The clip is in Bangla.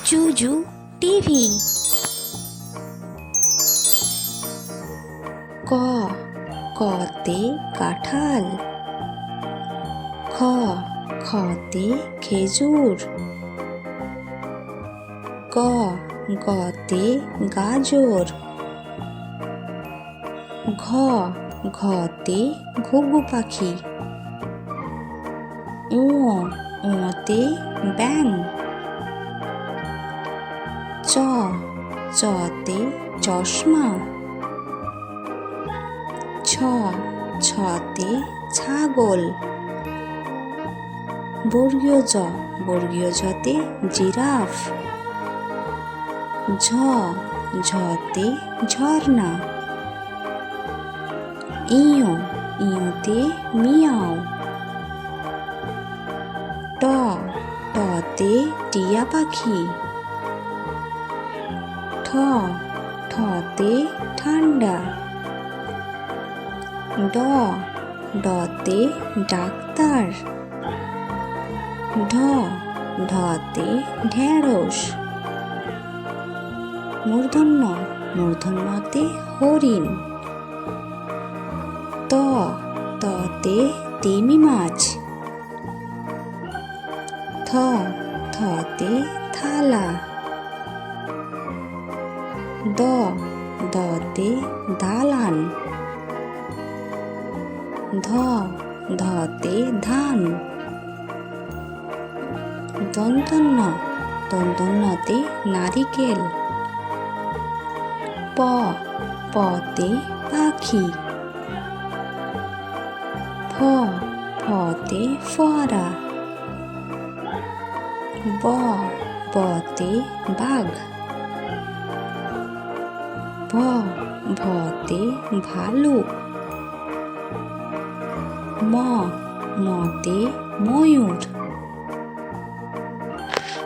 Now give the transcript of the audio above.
জুজু টিভি। ক কতে কাঁঠাল, খ খতে খেজুর, গ গতে গাজর, ঘ ঘতে ঘুঘু পাখি, ওতে ব্যাঙ, চতে চশমা, ছতে ছাগল, বর্গীয় জতে জিরাফ, ঝতে ঝর্ণা, ইয়োতে মিয়াও, টতে টিয়া পাখি, ঠতে ঠান্ডা, ডতে ডাক্তার, ঢতে ঢেঁড়স, মূর্ধন্যতে হরিণ, ততে তিমি মাছ, থতে থালা, দতে দালান, ধতে ধান, দন্তন্যতে নারিকেল, পতে পাখি, ফতে ফোয়ারা, বতে বাঘ, ভতে ভালুক, মতে ময়ূর।